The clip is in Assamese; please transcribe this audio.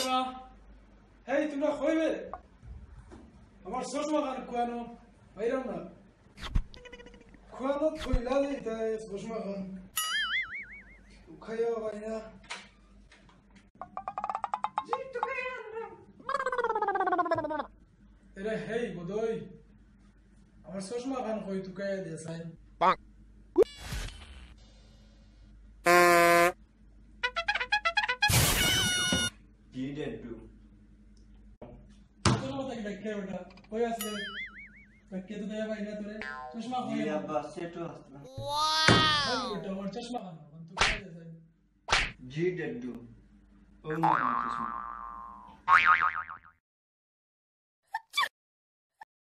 না হেই তোমরা কইবে আমার চশমা কান কোয়ানো বাইরাম না কোয়ানো কইলা দিতে চশমা কান খাইও বাইরা জি তো খাইয়া এরে হেই বদই আমার চশমা কান কই তুকায় Desai Ke beta koi asle ke to daya bhai na tore chashma koi ya bas seto asla wow beta और चश्मा खाना तो क्या जैसा जी डड्डू ओ चश्मा